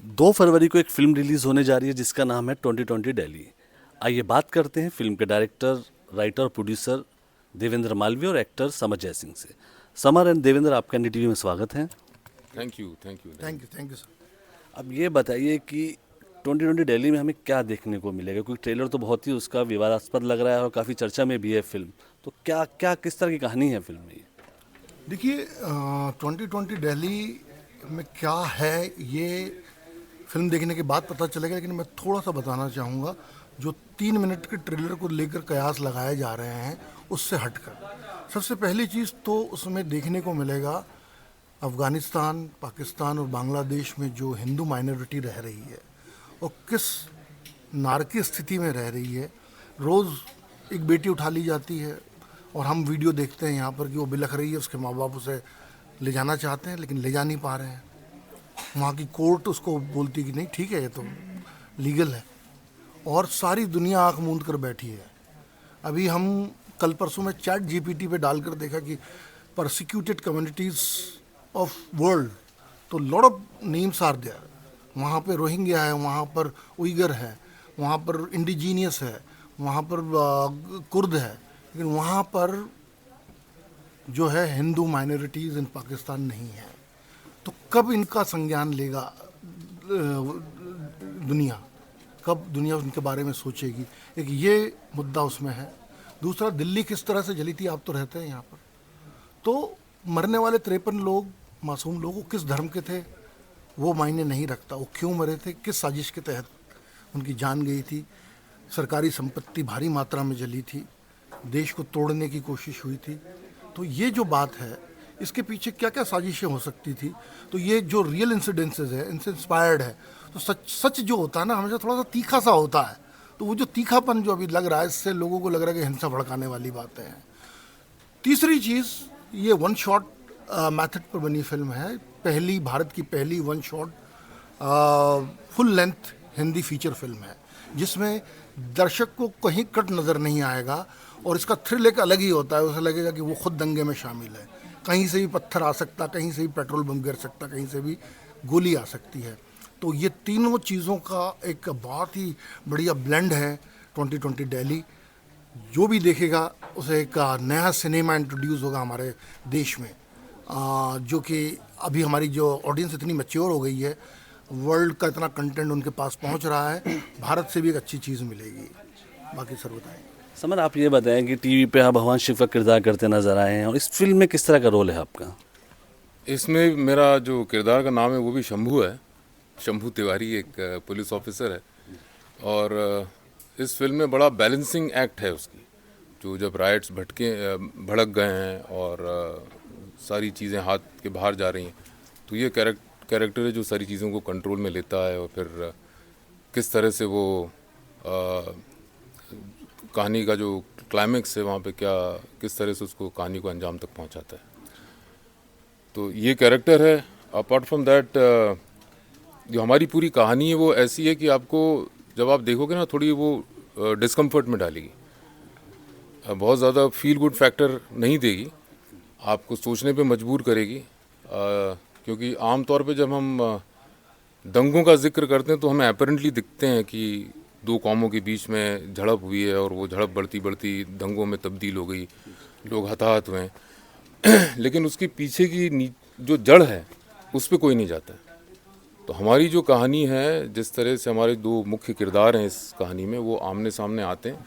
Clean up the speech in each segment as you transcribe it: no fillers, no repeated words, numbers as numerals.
2 फरवरी को एक film release होने जा रही है जिसका नाम है 2020 दिल्ली। आइए बात करते हैं फिल्म के डायरेक्टर, राइटर और प्रोड्यूसर देवेंद्र मालवीय और एक्टर समर जयसिंह से। समर एंड देवेंद्र, आपका एनडीटीवी में स्वागत है। Thank you thank you thank you sir. अब ये बताइए कि 2020 दिल्ली में हमें क्या देखने को मिलेगा, क्योंकि ट्रेलर तो बहुत ही उसका विवादास्पद लग रहा है और काफ़ी चर्चा में भी है फिल्म। तो क्या क्या किस तरह की कहानी है फिल्म में ये? देखिए, 2020 दिल्ली में क्या है ये फिल्म देखने के बाद पता चलेगा, लेकिन मैं थोड़ा सा बताना चाहूँगा। जो 3 मिनट के ट्रेलर को लेकर कयास लगाए जा रहे हैं उससे हटकर सबसे पहली चीज़ तो उसमें देखने को मिलेगा अफ़गानिस्तान, पाकिस्तान और बांग्लादेश में जो हिंदू माइनॉरिटी रह रही है और किस नारकी स्थिति में रह रही है। रोज़ एक बेटी उठा ली जाती है और हम वीडियो देखते हैं यहाँ पर कि वो बिलख रही है, उसके माँ बाप उसे ले जाना चाहते हैं लेकिन ले जा नहीं पा रहे हैं। वहाँ की कोर्ट उसको बोलती कि नहीं ठीक है, ये तो लीगल है, और सारी दुनिया आंख मूंद कर बैठी है। अभी हम कल परसों में चैट जीपीटी पे डालकर देखा कि परसिक्यूटेड कम्युनिटीज़ ऑफ वर्ल्ड, तो lot of names are there. वहाँ पे रोहिंग्या है, वहाँ पर उइगर है, वहाँ पर इंडिजीनियस है, वहाँ पर कुर्द है, लेकिन वहाँ पर जो है हिंदू माइनॉरिटीज़ इन पाकिस्तान नहीं है। तो कब इनका संज्ञान लेगा दुनिया, कब दुनिया उनके बारे में सोचेगी? एक ये मुद्दा उसमें है। दूसरा, दिल्ली किस तरह से जली थी, आप तो रहते हैं यहाँ पर, तो मरने वाले 53 लोग, मासूम लोग, वो किस धर्म के थे वो मायने नहीं रखता। वो क्यों मरे थे, किस साजिश के तहत उनकी जान गई थी। सरकारी संपत्ति भारी मात्रा में जली थी, देश को तोड़ने की कोशिश हुई थी। तो ये जो बात है, इसके पीछे क्या क्या साजिशें हो सकती थी, तो ये जो रियल इंसिडेंसेस है इनसे इंस्पायर्ड है। तो सच सच जो होता है ना, हमेशा थोड़ा सा तीखा सा होता है। तो वो जो तीखापन जो अभी लग रहा है, इससे लोगों को लग रहा है कि हिंसा भड़काने वाली बातें हैं। तीसरी चीज़, ये वन शॉट मेथड पर बनी फिल्म है। पहली, भारत की पहली one shot full length Hindi feature film है, जिसमें दर्शक को कहीं कट नज़र नहीं आएगा और इसका थ्रिल एक अलग ही होता है। उसे लगेगा कि वो खुद दंगे में शामिल है। कहीं से भी पत्थर आ सकता, कहीं से भी पेट्रोल बम गिर सकता, कहीं से भी गोली आ सकती है। तो ये तीनों चीज़ों का एक बहुत ही बढ़िया ब्लेंड है 2020 दिल्ली। जो भी देखेगा उसे एक नया सिनेमा इंट्रोड्यूस होगा हमारे देश में, जो कि अभी हमारी जो ऑडियंस इतनी मैच्योर हो गई है, वर्ल्ड का इतना कंटेंट उनके पास पहुंच रहा है, भारत से भी एक अच्छी चीज़ मिलेगी। बाकी सर बताएं। समर, आप ये बताएं कि टीवी पे आप भगवान शिव का किरदार करते नजर आए हैं और इस फिल्म में किस तरह का रोल है आपका? इसमें मेरा जो किरदार का नाम है वो भी शंभू है। शंभू तिवारी एक पुलिस ऑफिसर है। और इस फिल्म में बड़ा बैलेंसिंग एक्ट है उसकी। जो जब राइट्स भड़क गए हैं और सारी चीज़ें हाथ के बाहर जा रही हैं, तो ये कैरेक्टर है जो सारी चीज़ों को कंट्रोल में लेता है और फिर किस तरह से वो कहानी का जो क्लाइमेक्स है वहाँ पे क्या, किस तरह से उसको कहानी को अंजाम तक पहुँचाता है। तो ये कैरेक्टर है। अपार्ट फ्रॉम दैट, जो हमारी पूरी कहानी है वो ऐसी है कि आपको जब आप देखोगे ना, थोड़ी वो डिस्कम्फर्ट में डालेगी। बहुत ज़्यादा फील गुड फैक्टर नहीं देगी, आपको सोचने पे मजबूर करेगी। क्योंकि आम तौर पे जब हम दंगों का जिक्र करते हैं तो हमें अपरेंटली दिखते हैं कि दो कौमों के बीच में झड़प हुई है और वो झड़प बढ़ती बढ़ती दंगों में तब्दील हो गई, लोग हताहत हुए हैं। लेकिन उसके पीछे की जो जड़ है उस पर कोई नहीं जाता है। तो हमारी जो कहानी है, जिस तरह से हमारे दो मुख्य किरदार हैं इस कहानी में, वो आमने सामने आते हैं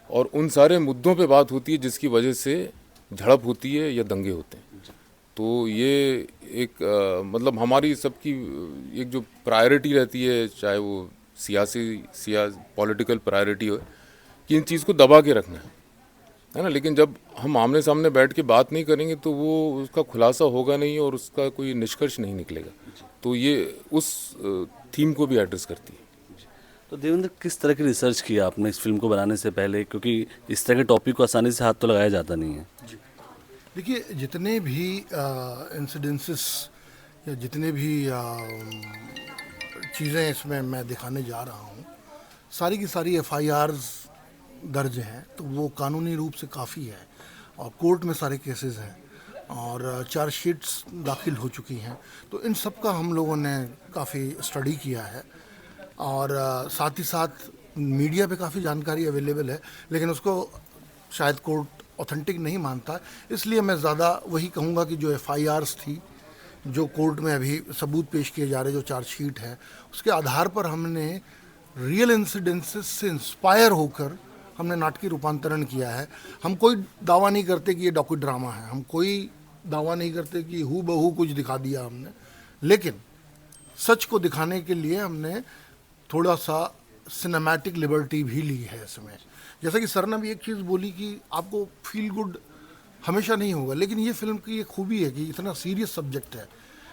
और उन सारे मुद्दों पे बात होती है जिसकी वजह से झड़प होती है या दंगे होते हैं। तो ये एक मतलब हमारी सबकी एक जो प्रायोरिटी रहती है, चाहे वो पॉलिटिकल प्रायोरिटी हो, कि इन चीज़ को दबा के रखना है ना। लेकिन जब हम आमने सामने बैठ के बात नहीं करेंगे तो वो उसका खुलासा होगा नहीं और उसका कोई निष्कर्ष नहीं निकलेगा। तो ये उस थीम को भी एड्रेस करती है। तो देवेंद्र, किस तरह की रिसर्च किया आपने इस फिल्म को बनाने से पहले, क्योंकि इस तरह के टॉपिक को आसानी से हाथ तो लगाया जाता नहीं है? देखिए, जितने भी इंसिडेंसेस या जितने भी चीज़ें इसमें मैं दिखाने जा रहा हूँ, सारी की सारी एफआईआर्स दर्ज हैं, तो वो कानूनी रूप से काफ़ी है और कोर्ट में सारे केसेस हैं। और चार्जशीट्स दाखिल हो चुकी हैं। तो इन सब का हम लोगों ने काफ़ी स्टडी किया है और साथ ही साथ मीडिया पे काफ़ी जानकारी अवेलेबल है, लेकिन उसको शायद कोर्ट ऑथेंटिक नहीं मानता। इसलिए मैं ज़्यादा वही कहूँगा कि जो एफआईआर्स थी, जो कोर्ट में अभी सबूत पेश किए जा रहे, जो चार्जशीट है, उसके आधार पर हमने रियल इंसिडेंसेस से इंस्पायर होकर हमने नाटकीय रूपांतरण किया है। हम कोई दावा नहीं करते कि ये डॉक्यू ड्रामा है, हम कोई दावा नहीं करते कि हू बहू कुछ दिखा दिया हमने, लेकिन सच को दिखाने के लिए हमने थोड़ा सा सिनेमैटिक लिबर्टी भी ली है इसमें। जैसा कि सर ने भी एक चीज़ बोली कि आपको फील गुड हमेशा नहीं होगा, लेकिन ये फिल्म की एक खूबी है कि इतना सीरियस सब्जेक्ट है,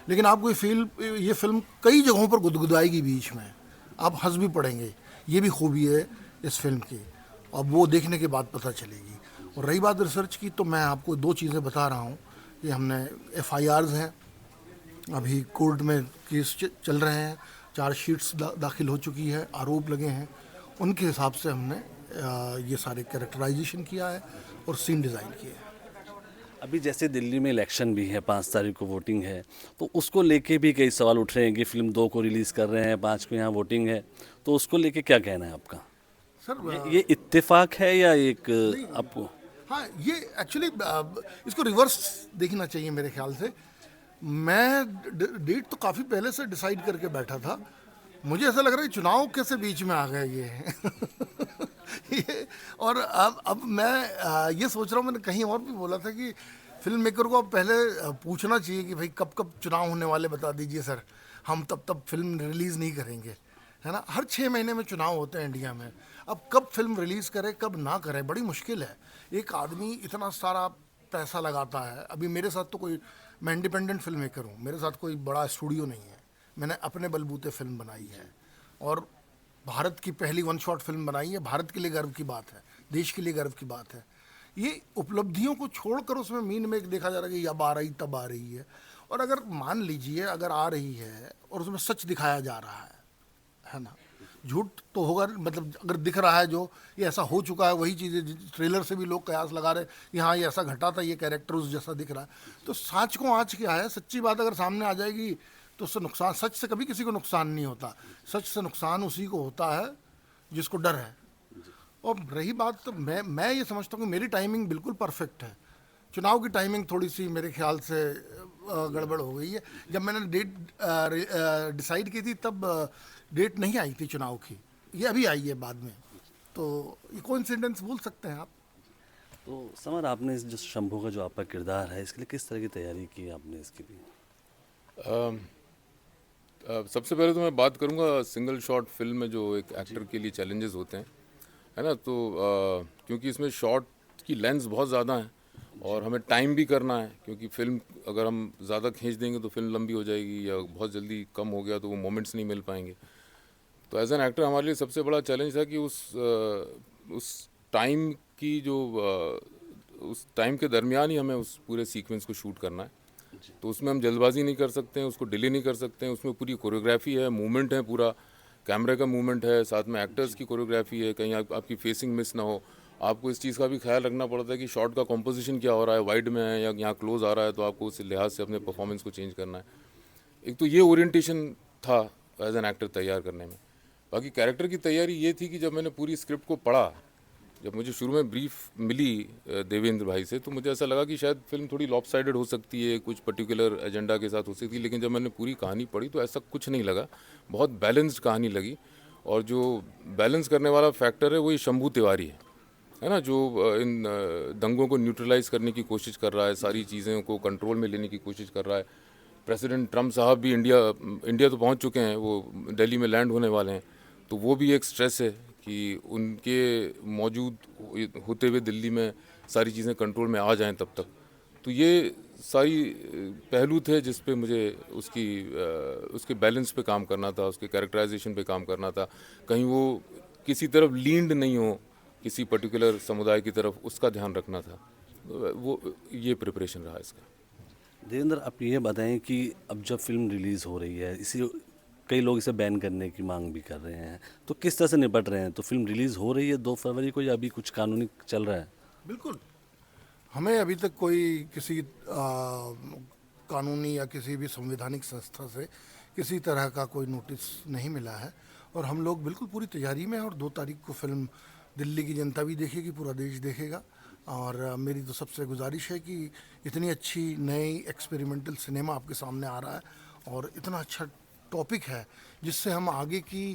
लेकिन आपको ये फिल्म कई जगहों पर गुदगुदाएगी, बीच में आप हंस भी पड़ेंगे। ये भी खूबी है इस फिल्म की, अब वो देखने के बाद पता चलेगी। और रही बात रिसर्च की, तो मैं आपको दो चीज़ें बता रहा हूँ कि हमने एफआईआर्स हैं, अभी कोर्ट में केस चल रहे हैं, चार्जशीट्स दाखिल हो चुकी है, आरोप लगे हैं, उनके हिसाब से हमने ये सारे कैरेक्टराइजेशन किया है और सीन डिज़ाइन किए हैं। अभी जैसे दिल्ली में इलेक्शन भी है, 5 तारीख को वोटिंग है, तो उसको लेके भी कई सवाल उठ रहे हैं कि फिल्म 2 को रिलीज़ कर रहे हैं, 5 को यहाँ वोटिंग है, तो उसको लेके क्या कहना है आपका? सर ये इत्तेफाक है या एक आपको? हाँ, ये एक्चुअली इसको रिवर्स देखना चाहिए मेरे ख्याल से। मैं डेट तो काफ़ी पहले से डिसाइड करके बैठा था। मुझे ऐसा लग रहा है कि चुनाव कैसे बीच में आ गए ये ये और अब मैं ये सोच रहा हूँ, मैंने कहीं और भी बोला था कि फिल्म मेकर को अब पहले पूछना चाहिए कि भाई कब कब चुनाव होने वाले बता दीजिए सर, हम तब तब फिल्म रिलीज़ नहीं करेंगे, है ना। हर 6 महीने में चुनाव होते हैं इंडिया में, अब कब फिल्म रिलीज़ करे कब ना करे बड़ी मुश्किल है। एक आदमी इतना सारा पैसा लगाता है। अभी मेरे साथ तो कोई, मैं इंडिपेंडेंट फिल्म मेकर हूँ, मेरे साथ कोई बड़ा स्टूडियो नहीं है, मैंने अपने बलबूते फिल्म बनाई है और भारत की पहली वन शॉट फिल्म बनाई है। भारत के लिए गर्व की बात है, देश के लिए गर्व की बात है। ये उपलब्धियों को छोड़कर उसमें मीन में देखा जा रहा है कि अब आ रही तब आ रही है, और अगर मान लीजिए अगर आ रही है और उसमें सच दिखाया जा रहा है ना, झूठ तो होगा, मतलब अगर दिख रहा है जो ये ऐसा हो चुका है, वही चीज़ें ट्रेलर से भी लोग कयास लगा रहे कि हाँ ये ऐसा घटा था, ये कैरेक्टर उस जैसा दिख रहा है, तो साँच को आँच क्या है। सच्ची बात अगर सामने आ जाएगी तो उससे नुकसान, सच से कभी किसी को नुकसान नहीं होता, सच से नुकसान उसी को होता है जिसको डर है। और रही बात, तो मैं ये समझता हूँ कि मेरी टाइमिंग बिल्कुल परफेक्ट है। चुनाव की टाइमिंग थोड़ी सी मेरे ख्याल से गड़बड़ हो गई है। जब मैंने डेट डिसाइड की थी तब डेट नहीं आई थी चुनाव की, ये अभी आई है बाद में, तो ये कोइंसिडेंस बोल सकते हैं आप। तो समर, आपने इस जो शंभू का जो आपका किरदार है, इसके लिए किस तरह की तैयारी की आपने इसके लिए? सबसे पहले तो मैं बात करूंगा सिंगल शॉट फिल्म में जो एक एक्टर के लिए चैलेंजेस होते हैं, है ना। तो क्योंकि इसमें शॉट की लेंथ बहुत ज़्यादा है और हमें टाइम भी करना है, क्योंकि फिल्म अगर हम ज़्यादा खींच देंगे तो फिल्म लंबी हो जाएगी, या बहुत जल्दी कम हो गया तो वो मोमेंट्स नहीं मिल पाएंगे। तो एज एन एक्टर हमारे लिए सबसे बड़ा चैलेंज था कि उस टाइम की जो उस टाइम के दरमियान ही हमें उस पूरे सीक्वेंस को शूट करना है। तो उसमें हम जल्दबाजी नहीं कर सकते हैं, उसको डिले नहीं कर सकते हैं। उसमें पूरी कोरियोग्राफी है, मूवमेंट है, पूरा कैमरे का मूवमेंट है, साथ में एक्टर्स की कोरियोग्राफी है, कहीं आपकी फेसिंग मिस ना हो। आपको इस चीज़ का भी ख्याल रखना पड़ता है कि शॉट का कॉम्पोजिशन क्या हो रहा है, वाइड में है या यहाँ क्लोज आ रहा है, तो आपको उस लिहाज से अपने परफॉर्मेंस को चेंज करना है। एक तो ये ओरिएंटेशन था एज एन एक्टर तैयार करने में। बाकी कैरेक्टर की तैयारी ये थी कि जब मैंने पूरी स्क्रिप्ट को पढ़ा, जब मुझे शुरू में ब्रीफ मिली देवेंद्र भाई से, तो मुझे ऐसा लगा कि शायद फिल्म थोड़ी लॉपसाइडेड हो सकती है, कुछ पर्टिकुलर एजेंडा के साथ हो सकती है, लेकिन जब मैंने पूरी कहानी पढ़ी तो ऐसा कुछ नहीं लगा, बहुत बैलेंस्ड कहानी लगी। और जो बैलेंस करने वाला फैक्टर है वो ये शंभू तिवारी है ना, जो इन दंगों को न्यूट्रलाइज करने की कोशिश कर रहा है, सारी चीज़ों को कंट्रोल में लेने की कोशिश कर रहा है। प्रेसिडेंट ट्रम्प साहब भी इंडिया तो पहुंच चुके हैं, वो दिल्ली में लैंड होने वाले हैं, तो वो भी एक स्ट्रेस है कि उनके मौजूद होते हुए दिल्ली में सारी चीज़ें कंट्रोल में आ जाएं तब तक। तो ये सारी पहलू थे जिस पे मुझे उसके बैलेंस पे काम करना था, उसके कैरेक्टराइजेशन पे काम करना था, कहीं वो किसी तरफ लींड नहीं हो, किसी पर्टिकुलर समुदाय की तरफ, उसका ध्यान रखना था। वो ये प्रिपरेशन रहा इसका। देवेंद्र, आप ये बताएं कि अब जब फिल्म रिलीज़ हो रही है, इसी कई लोग इसे बैन करने की मांग भी कर रहे हैं, तो किस तरह से निपट रहे हैं? तो फिल्म रिलीज़ हो रही है 2 फरवरी को, या अभी कुछ कानूनी चल रहा है? बिल्कुल, हमें अभी तक कोई किसी कानूनी या किसी भी संवैधानिक संस्था से किसी तरह का कोई नोटिस नहीं मिला है और हम लोग बिल्कुल पूरी तैयारी में हैं और 2 तारीख को फिल्म दिल्ली की जनता भी देखेगी, पूरा देश देखेगा। और मेरी तो सबसे गुजारिश है कि इतनी अच्छी नई एक्सपेरिमेंटल सिनेमा आपके सामने आ रहा है और इतना अच्छा टॉपिक है जिससे हम आगे की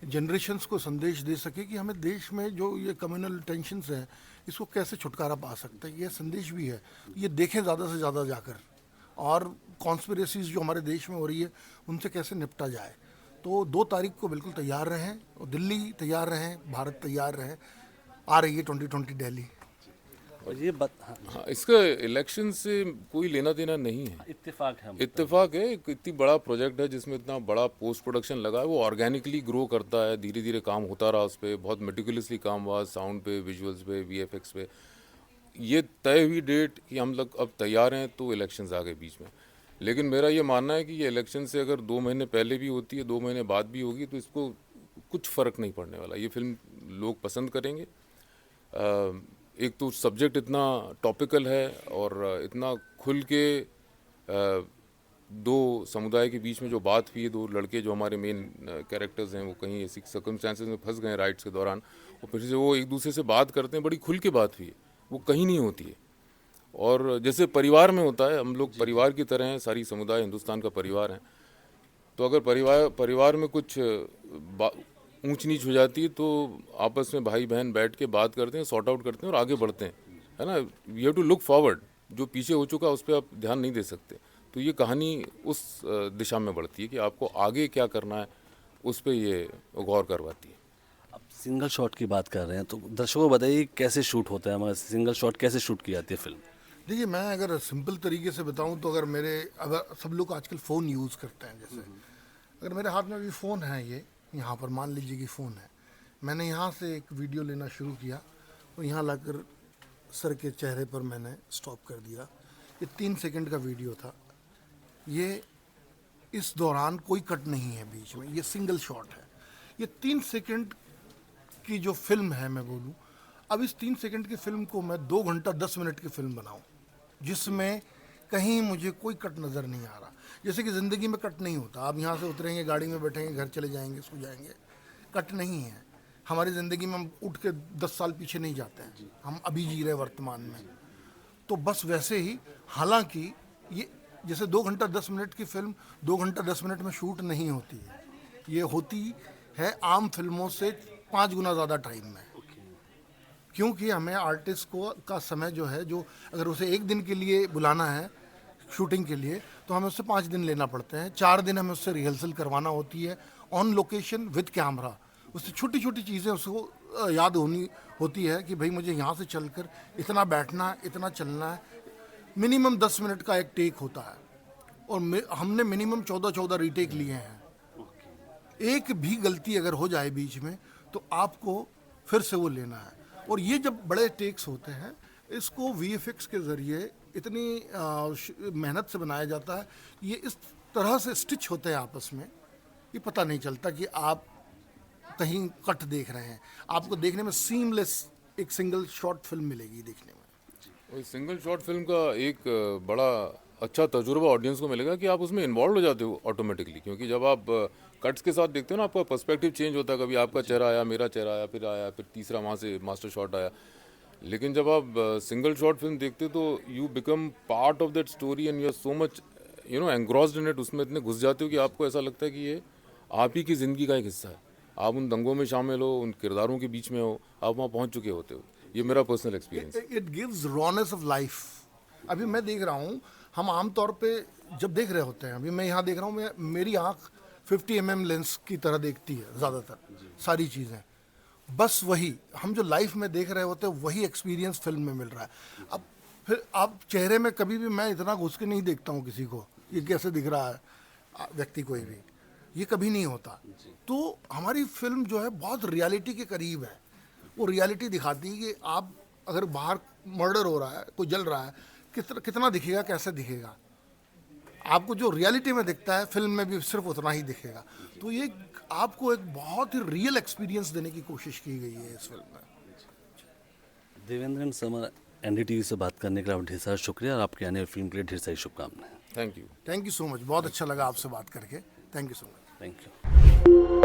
जनरेशन्स को संदेश दे सके कि हमें देश में जो ये कम्युनल टेंशन्स हैं इसको कैसे छुटकारा पा सकते हैं। ये संदेश भी है, ये देखें ज़्यादा से ज़्यादा जाकर, और कॉन्स्पिरेसीज जो हमारे देश में हो रही है उनसे कैसे निपटा जाए। तो 2 तारीख को बिल्कुल तैयार रहें और दिल्ली तैयार रहें, भारत तैयार रहें। आ रही है 2020 दिल्ली। और ये बात, हाँ, हाँ, इसका इलेक्शन से कोई लेना देना नहीं है। इत्तेफाक है हम। इत्तेफाक है, एक इतनी बड़ा प्रोजेक्ट है जिसमें इतना बड़ा पोस्ट प्रोडक्शन लगा है, वो ऑर्गेनिकली ग्रो करता है, धीरे धीरे काम होता रहा उस पर, बहुत मेटिकुलसली काम हुआ, साउंड पे, विजुअल्स पे, वीएफएक्स पे। ये तय हुई डेट कि हम लोग अब तैयार हैं तो इलेक्शंस आ गए बीच में। लेकिन मेरा ये मानना है कि ये इलेक्शन से अगर 2 महीने पहले भी होती है, 2 महीने बाद भी होगी, तो इसको कुछ फ़र्क नहीं पड़ने वाला। ये फिल्म लोग पसंद करेंगे। एक तो सब्जेक्ट इतना टॉपिकल है और इतना खुल के दो समुदाय के बीच में जो बात हुई है, 2 लड़के जो हमारे मेन कैरेक्टर्स हैं वो कहीं ऐसी सर्कमस्टांसेस में फंस गए राइट्स के दौरान, और फिर से वो एक दूसरे से बात करते हैं, बड़ी खुल के बात हुई है, वो कहीं नहीं होती है। और जैसे परिवार में होता है, हम लोग परिवार की तरह हैं, सारी समुदाय हिंदुस्तान का परिवार है। तो अगर परिवार में कुछ ऊंच नीच हो जाती है तो आपस में भाई बहन बैठ के बात करते हैं, सॉर्ट आउट करते हैं और आगे बढ़ते हैं, है ना। We have to look forward. जो पीछे हो चुका है उस पर आप ध्यान नहीं दे सकते। तो ये कहानी उस दिशा में बढ़ती है कि आपको आगे क्या करना है, उस पर ये गौर करवाती है। अब सिंगल शॉट की बात कर रहे हैं तो दर्शकों को बताइए कैसे शूट होता है, हमारा सिंगल शॉट कैसे शूट की जाती है फिल्म। देखिए, मैं अगर सिंपल तरीके से बताऊं तो अगर सब लोग आजकल फ़ोन यूज़ करते हैं, जैसे अगर मेरे हाथ में भी फ़ोन है, ये यहाँ पर मान लीजिए कि फ़ोन है, मैंने यहाँ से एक वीडियो लेना शुरू किया और यहाँ लाकर सर के चेहरे पर मैंने स्टॉप कर दिया। ये 3 सेकंड का वीडियो था। ये इस दौरान कोई कट नहीं है बीच में, ये सिंगल शॉट है। ये 3 सेकंड की जो फिल्म है, मैं बोलूँ, अब इस 3 सेकंड की फिल्म को मैं 2 घंटा 10 मिनट की फिल्म बनाऊँ जिसमें कहीं मुझे कोई कट नज़र नहीं आ रहा। जैसे कि ज़िंदगी में कट नहीं होता, आप यहाँ से उतरेंगे, गाड़ी में बैठेंगे, घर चले जाएंगे, सो जाएंगे, कट नहीं है। हमारी ज़िंदगी में हम उठ के 10 साल पीछे नहीं जाते हैं, हम अभी जी रहे वर्तमान में। तो बस वैसे ही, हालांकि ये जैसे 2 घंटा 10 मिनट की फिल्म 2 घंटा 10 मिनट में शूट नहीं होती है, ये होती है आम फिल्मों से 5 गुना ज़्यादा टाइम में। क्योंकि हमें आर्टिस्ट को का समय जो है, जो अगर उसे 1 दिन के लिए बुलाना है शूटिंग के लिए तो हमें उससे 5 दिन लेना पड़ते हैं। 4 दिन हमें उससे रिहर्सल करवाना होती है ऑन लोकेशन विद कैमरा। उससे छोटी छोटी चीज़ें उसको याद होती है कि भाई मुझे यहाँ से चलकर इतना बैठना है, इतना चलना है। मिनिमम 10 मिनट का एक टेक होता है और हमने मिनिमम 14 रीटेक लिए हैं। एक भी गलती अगर हो जाए बीच में तो आपको फिर से वो लेना है। और ये जब बड़े टेक्स होते हैं, इसको वीएफएक्स के ज़रिए इतनी मेहनत से बनाया जाता है, ये इस तरह से स्टिच होते हैं आपस में, ये पता नहीं चलता कि आप कहीं कट देख रहे हैं। आपको देखने में सीमलेस एक सिंगल शॉट फिल्म मिलेगी देखने में। और सिंगल शॉट फिल्म का एक बड़ा अच्छा तजुर्बा ऑडियंस को मिलेगा कि आप उसमें इन्वॉल्व हो जाते हो ऑटोमेटिकली, क्योंकि जब आप कट्स के साथ देखते हो ना, आपका पर्सपेक्टिव चेंज होता है। कभी आपका चेहरा आया, मेरा चेहरा आया, फिर तीसरा वहाँ से मास्टर शॉट आया। लेकिन जब आप सिंगल शॉट फिल्म देखते हो तो you become part of that story and you are so much engrossed in it. उसमें इतने घुस जाते हो कि आपको ऐसा लगता है कि ये आप ही की ज़िंदगी का एक हिस्सा है। आप उन दंगों में शामिल हो, उन किरदारों के बीच में हो, आप वहाँ पहुँच चुके होते हो। ये मेरा personal experience. It gives rawness of life. अभी मैं देख रहा हूँ, हम आमतौर पे जब देख रहे होते हैं, अभी मैं यहाँ देख रहा हूँ, मेरी आँख 50 mm लेंस की तरह देखती है ज़्यादातर सारी चीज़ें। बस वही हम जो लाइफ में देख रहे होते हैं वही एक्सपीरियंस फिल्म में मिल रहा है। अब फिर आप चेहरे में कभी भी मैं इतना घुस के नहीं देखता हूँ किसी को, ये कैसे दिख रहा है व्यक्ति कोई भी, ये कभी नहीं होता। तो हमारी फिल्म जो है बहुत रियलिटी के करीब है। वो रियलिटी दिखाती है कि आप अगर बाहर मर्डर हो रहा है, कोई जल रहा है, कितना दिखेगा, कैसे दिखेगा। आपको जो रियलिटी में दिखता है फिल्म में भी सिर्फ उतना ही दिखेगा। तो ये आपको एक बहुत ही रियल एक्सपीरियंस देने की कोशिश की गई है इस फिल्म में। देवेंद्र एंड समर, एनडीटीवी से बात करने के लिए ढेर सारा शुक्रिया और आपकी आने वाली फिल्म के लिए ढेर सारी शुभकामनाएं। Thank you. Thank you so much, बहुत अच्छा लगा आपसे बात करके। Thank you so much. Thank you.